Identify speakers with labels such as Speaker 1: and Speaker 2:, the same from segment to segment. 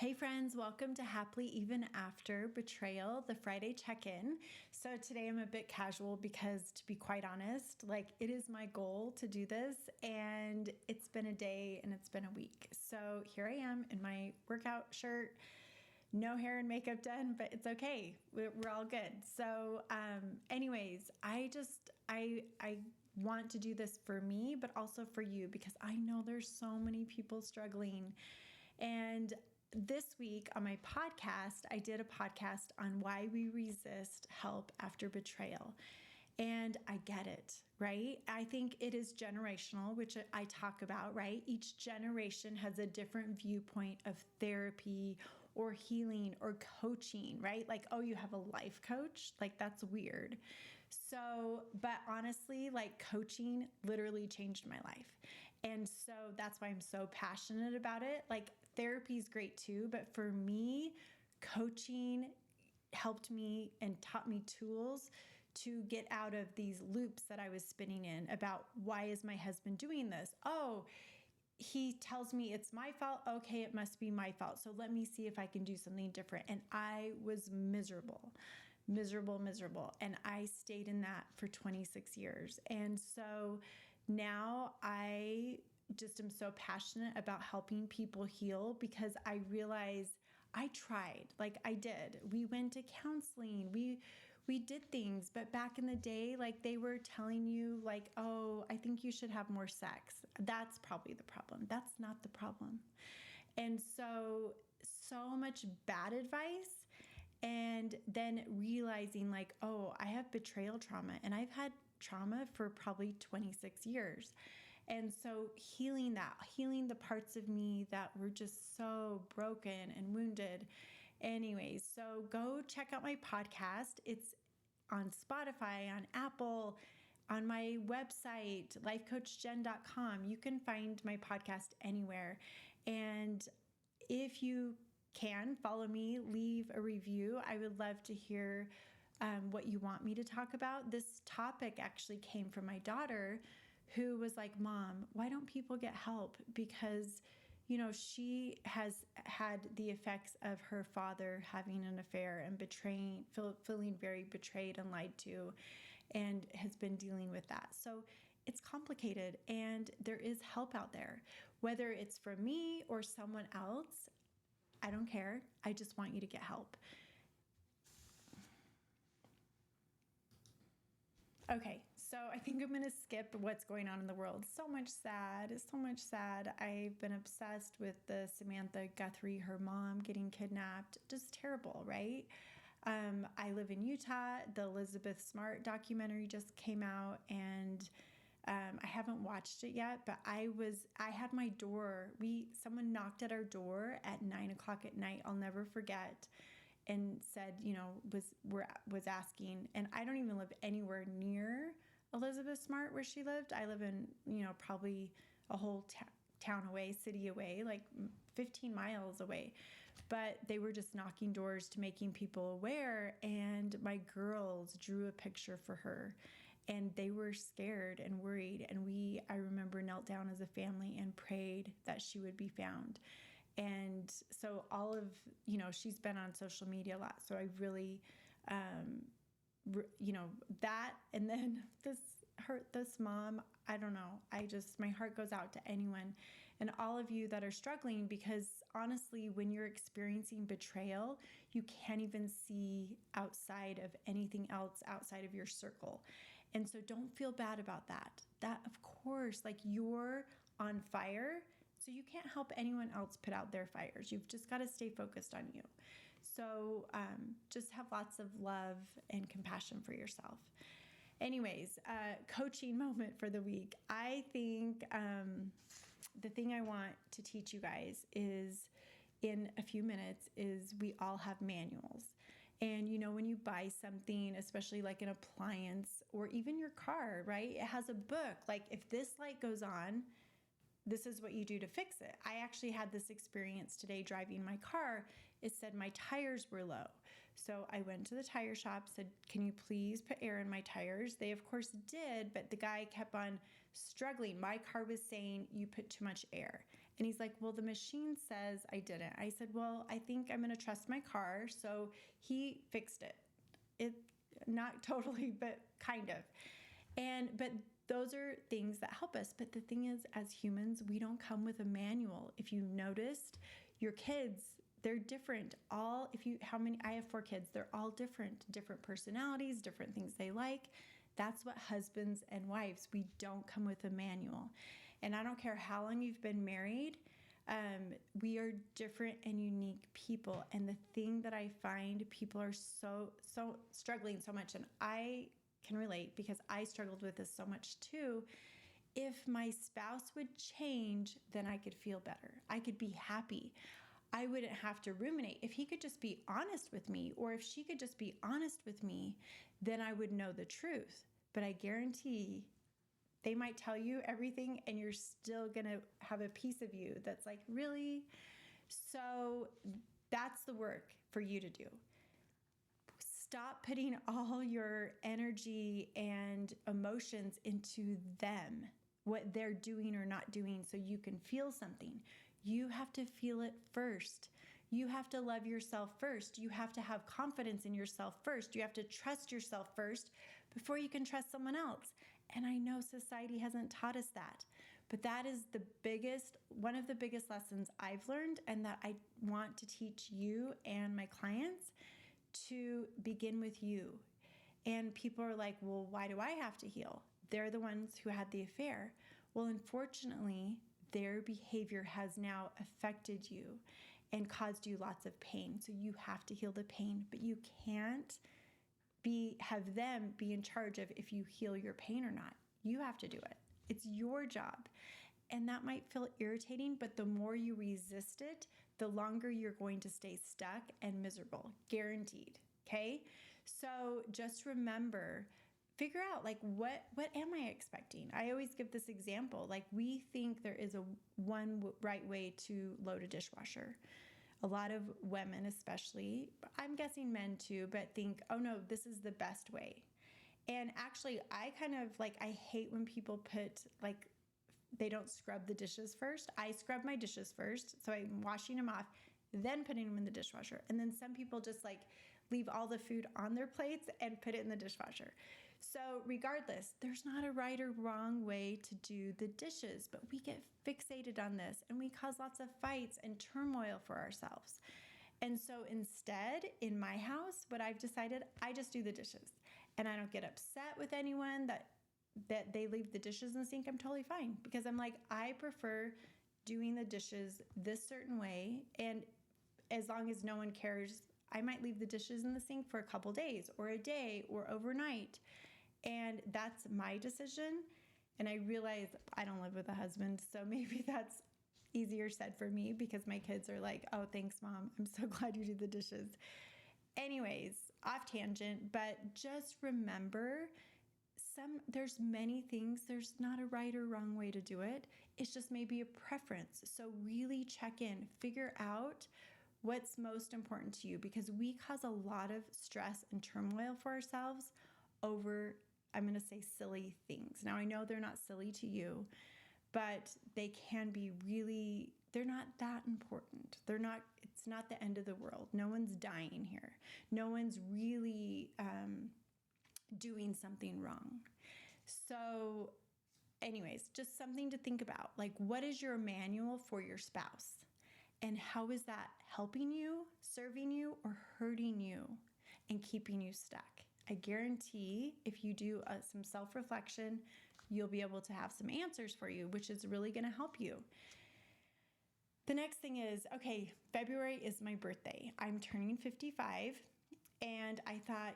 Speaker 1: Hey friends, welcome to Happily Even After Betrayal, the Friday check-in. So today I'm a bit casual because, to be quite honest, it is my goal to do this, and it's been a day and it's been a week. So here I am in my workout shirt, no hair and makeup done, but it's okay. We're all good. So anyways, I want to do this for me, but also for you, because I know there's so many people struggling. And this week on my podcast, I did a podcast on why we resist help after betrayal. And I get it, right? I think it is generational, which I talk about, right? Each generation has a different viewpoint of therapy or healing or coaching, right? Like, oh, you have a life coach? Like, that's weird. So, but honestly, coaching literally changed my life. And so that's why I'm so passionate about it. Therapy is great too, but for me, coaching helped me and taught me tools to get out of these loops that I was spinning in about, why is my husband doing this? Oh, he tells me it's my fault. Okay, it must be my fault. So let me see if I can do something different. And I was miserable. And I stayed in that for 26 years. And so now I just am so passionate about helping people heal, because I realize I tried, I did. We went to counseling. We did things, but back in the day, they were telling you oh, I think you should have more sex. That's probably the problem. That's not the problem. And so much bad advice. And then realizing oh, I have betrayal trauma, and I've had trauma for probably 26 years. And so healing the parts of me that were just so broken and wounded. Anyways, so go check out my podcast. It's on Spotify, on Apple, on my website, lifecoachjen.com. You can find my podcast anywhere. And if you can follow me, leave a review. I would love to hear what you want me to talk about. This topic actually came from my daughter, who was like, Mom, why don't people get help? Because, she has had the effects of her father having an affair and feeling very betrayed and lied to, and has been dealing with that. So it's complicated, and there is help out there, whether it's from me or someone else. I don't care. I just want you to get help. Okay, so I think I'm going to skip what's going on in the world. So much sad. I've been obsessed with the Samantha Guthrie, her mom, getting kidnapped. Just terrible, right? I live in Utah. The Elizabeth Smart documentary just came out, and I haven't watched it yet, but I had my door. Someone knocked at our door at 9:00 at night. I'll never forget. And said, was asking, and I don't even live anywhere near Elizabeth Smart where she lived. I live in, probably a whole town away, city away, 15 miles away. But they were just knocking doors to making people aware. And my girls drew a picture for her, and they were scared and worried. And I remember, knelt down as a family and prayed that she would be found. And so she's been on social media a lot. So I really, that, and then this mom, I don't know. My heart goes out to anyone and all of you that are struggling, because honestly, when you're experiencing betrayal, you can't even see outside of anything else outside of your circle. And so don't feel bad about that. That, of course, you're on fire, so you can't help anyone else put out their fires. You've just got to stay focused on you. So just have lots of love and compassion for yourself. Anyways, coaching moment for the week. I think the thing I want to teach you guys is, in a few minutes, is we all have manuals. And when you buy something, especially an appliance or even your car, right? It has a book. If this light goes on, this is what you do to fix it. I actually had this experience today driving my car. It said my tires were low. So I went to the tire shop, said, can you please put air in my tires? They, of course, did, but the guy kept on struggling. My car was saying, you put too much air. And And he's like, well, the machine says I didn't. I said, well, I think I'm going to trust my car. So he fixed it. Not totally, but kind of. But those are things that help us. But the thing is, as humans, we don't come with a manual. If you noticed, your kids, they're different. I have 4 kids. They're all different personalities, different things they like. That's what husbands and wives, we don't come with a manual. And I don't care how long you've been married, we are different and unique people. And the thing that I find people are so struggling so much, and I can relate because I struggled with this so much too. If my spouse would change, then I could feel better. I could be happy. I wouldn't have to ruminate. If he could just be honest with me, or if she could just be honest with me, then I would know the truth. But I guarantee they might tell you everything and you're still going to have a piece of you that's like, really? So that's the work for you to do. Stop putting all your energy and emotions into them, what they're doing or not doing, so you can feel something. You have to feel it first. You have to love yourself first. You have to have confidence in yourself first. You have to trust yourself first before you can trust someone else. And I know society hasn't taught us that, but that is one of the biggest lessons I've learned, and that I want to teach you and my clients, to begin with you. And people are like, well, why do I have to heal? They're the ones who had the affair. Well, unfortunately, their behavior has now affected you and caused you lots of pain. So you have to heal the pain, but you can't have them be in charge of if you heal your pain or not. You have to do it. It's your job. And that might feel irritating, but the more you resist it, the longer you're going to stay stuck and miserable, guaranteed. Okay? So just remember, figure out, like, what am I expecting? I always give this example. Like, we think there is one right way to load a dishwasher. A lot of women, especially, I'm guessing men too, but think, oh no, this is the best way. And actually, I hate when people they don't scrub the dishes first. I scrub my dishes first, so I'm washing them off, then putting them in the dishwasher. And then some people just leave all the food on their plates and put it in the dishwasher. So regardless, there's not a right or wrong way to do the dishes, but we get fixated on this and we cause lots of fights and turmoil for ourselves. And so instead, in my house, what I've decided, I just do the dishes. And I don't get upset with anyone that they leave the dishes in the sink. I'm totally fine, because I'm like, I prefer doing the dishes this certain way. And as long as no one cares, I might leave the dishes in the sink for a couple days or a day or overnight. And that's my decision. And I realize I don't live with a husband, so maybe that's easier said for me, because my kids are like, oh, thanks, Mom. I'm so glad you do the dishes. Anyways, off tangent, but just remember, there's many things. There's not a right or wrong way to do it. It's just maybe a preference. So really check in, figure out what's most important to you, because we cause a lot of stress and turmoil for ourselves over, I'm going to say, silly things. Now, I know they're not silly to you, but they can be they're not that important. It's not the end of the world. No one's dying here. No one's really doing something wrong. So anyways, just something to think about. Like, what is your manual for your spouse? And how is that helping you, serving you, or hurting you and keeping you stuck? I guarantee if you do some self-reflection, you'll be able to have some answers for you, which is really going to help you. The next thing is, okay, February is my birthday. I'm turning 55. And I thought,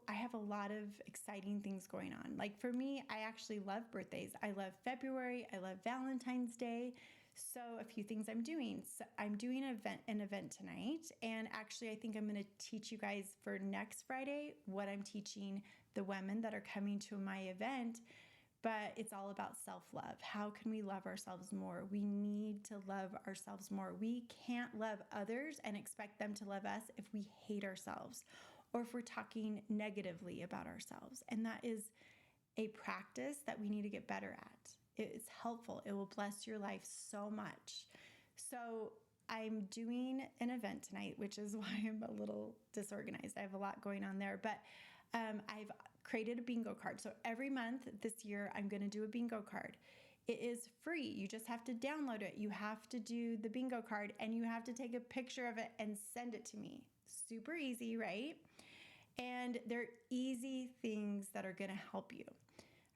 Speaker 1: I have a lot of exciting things going on. Like, for me, I actually love birthdays. I love February. I love Valentine's Day. So a few things I'm doing. So I'm doing an event tonight. And actually, I think I'm going to teach you guys for next Friday what I'm teaching the women that are coming to my event. But it's all about self-love. How can we love ourselves more? We need to love ourselves more. We can't love others and expect them to love us if we hate ourselves or if we're talking negatively about ourselves. And that is a practice that we need to get better at. It's helpful. It will bless your life so much. So I'm doing an event tonight, which is why I'm a little disorganized. I have a lot going on there, but I've created a bingo card. So every month this year, I'm going to do a bingo card. It is free. You just have to download it. You have to do the bingo card and you have to take a picture of it and send it to me. Super easy, right? And they're easy things that are going to help you.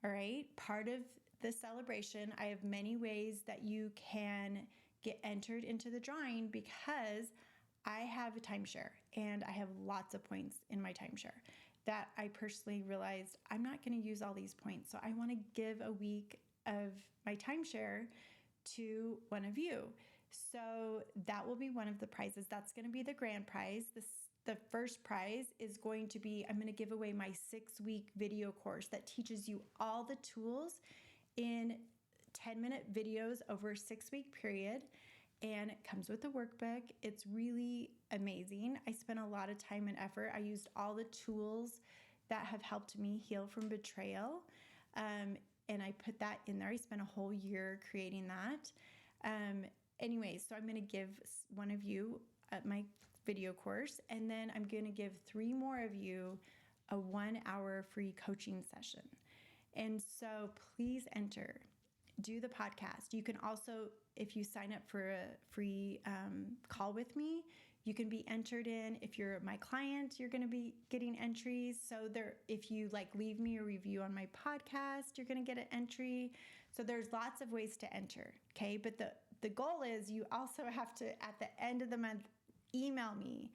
Speaker 1: All right. Part of the celebration, I have many ways that you can get entered into the drawing because I have a timeshare and I have lots of points in my timeshare that I personally realized I'm not going to use all these points. So I want to give a week of my timeshare to one of you. So that will be one of the prizes. That's going to be the grand prize. The first prize is going to be, I'm going to give away my 6-week video course that teaches you all the tools in 10-minute videos over a 6-week period. And it comes with a workbook. It's really amazing. I spent a lot of time and effort. I used all the tools that have helped me heal from betrayal. And I put that in there. I spent a whole year creating that. Anyway, so I'm going to give one of you my video course, and then I'm going to give 3 more of you a 1-hour free coaching session. And so please enter. Do the podcast. You can also, if you sign up for a free call with me, you can be entered in. If you're my client, you're going to be getting entries. So if you leave me a review on my podcast, you're going to get an entry. So there's lots of ways to enter. Okay. But the goal is you also have to, at the end of the month, email me,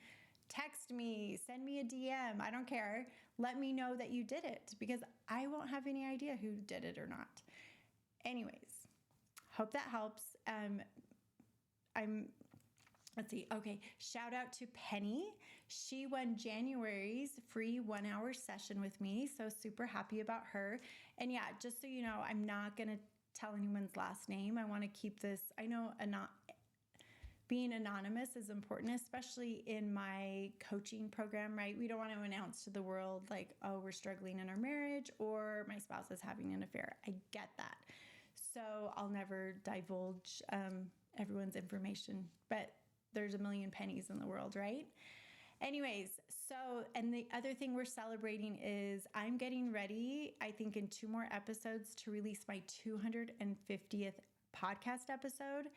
Speaker 1: text me, send me a DM. I don't care. Let me know that you did it because I won't have any idea who did it or not. Anyways, hope that helps. Let's see. Okay. Shout out to Penny. She won January's free 1-hour session with me. So super happy about her. And yeah, just so you know, I'm not going to tell anyone's last name. I want to keep this. I know being anonymous is important, especially in my coaching program, right? We don't want to announce to the world oh, we're struggling in our marriage or my spouse is having an affair. I get that. So I'll never divulge everyone's information, but there's a million pennies in the world, right? Anyways, and the other thing we're celebrating is I'm getting ready, I think in 2 more episodes, to release my 250th podcast episode.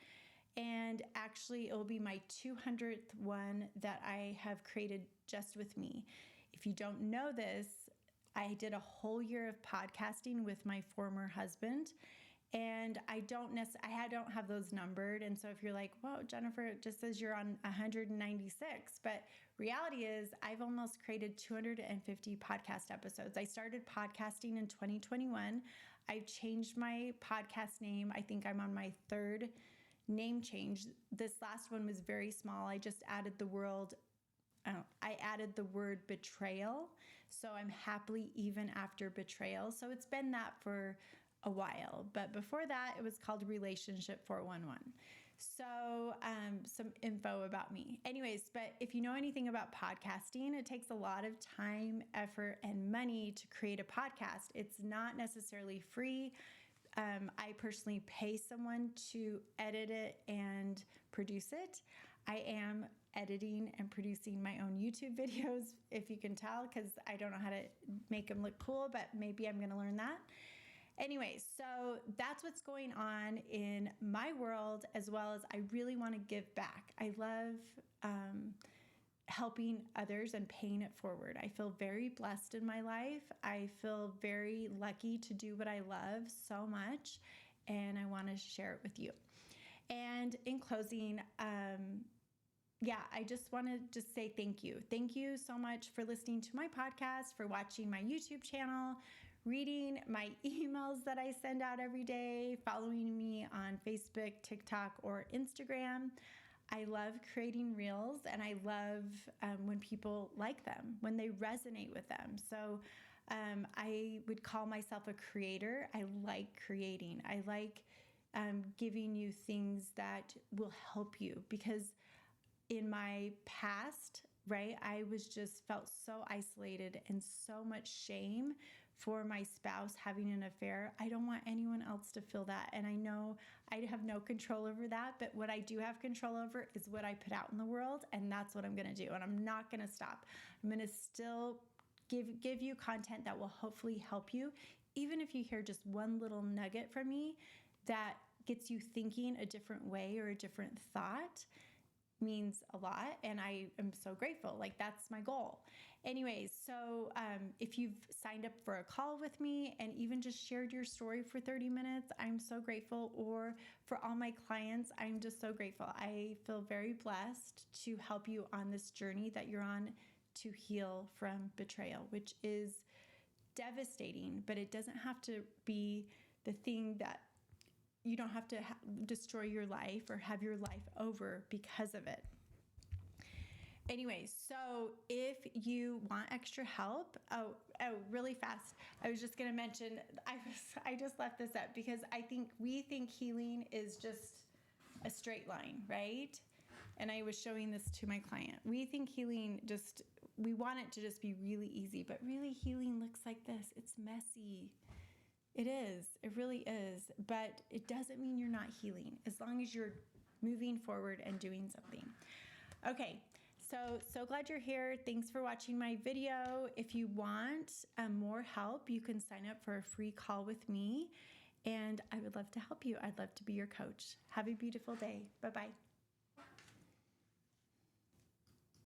Speaker 1: And actually, it will be my 200th one that I have created just with me. If you don't know this, I did a whole year of podcasting with my former husband. And I don't have those numbered. And so if you're like, whoa, Jennifer, it just says you're on 196. But reality is I've almost created 250 podcast episodes. I started podcasting in 2021. I've changed my podcast name. I think I'm on my 3rd name change. This last one was very small. I just added the word betrayal. So I'm Happily Even After Betrayal. So it's been that for a while, but before that it was called Relationship 411. So some info about me. Anyways, but if you know anything about podcasting, it takes a lot of time, effort, and money to create a podcast. It's not necessarily free. I personally pay someone to edit it and produce it. I am editing and producing my own YouTube videos, if you can tell, because I don't know how to make them look cool, but maybe I'm going to learn that. Anyway, so that's what's going on in my world, as well as I really want to give back. I love helping others and paying it forward. I feel very blessed in my life. I feel very lucky to do what I love so much, and I want to share it with you. And in closing, I just want to say thank you. Thank you so much for listening to my podcast, for watching my YouTube channel, reading my emails that I send out every day, following me on Facebook, TikTok, or Instagram. I love creating reels, and I love when people like them, when they resonate with them. So I would call myself a creator. I like creating. I like giving you things that will help you, because in my past, right, I was just felt so isolated and so much shame for my spouse having an affair. I don't want anyone else to feel that. And I know I have no control over that, but what I do have control over is what I put out in the world, and that's what I'm going to do. And I'm not going to stop. I'm going to still give you content that will hopefully help you, even if you hear just one little nugget from me that gets you thinking a different way or a different thought. Means a lot, and I am so grateful. Like, that's my goal. Anyways, so if you've signed up for a call with me and even just shared your story for 30 minutes, I'm so grateful. Or for all my clients, I'm just so grateful. I feel very blessed to help you on this journey that you're on to heal from betrayal, which is devastating, but it doesn't have to be the thing that you don't have to destroy your life or have your life over because of it. Anyways, so if you want extra help, really fast, I was just going to mention, I just left this up because we think healing is just a straight line, right? And I was showing this to my client. We think healing we want it to just be really easy, but really healing looks like this. It's messy. It is. It really is. But it doesn't mean you're not healing as long as you're moving forward and doing something. Okay. So glad you're here. Thanks for watching my video. If you want more help, you can sign up for a free call with me, and I would love to help you. I'd love to be your coach. Have a beautiful day. Bye-bye.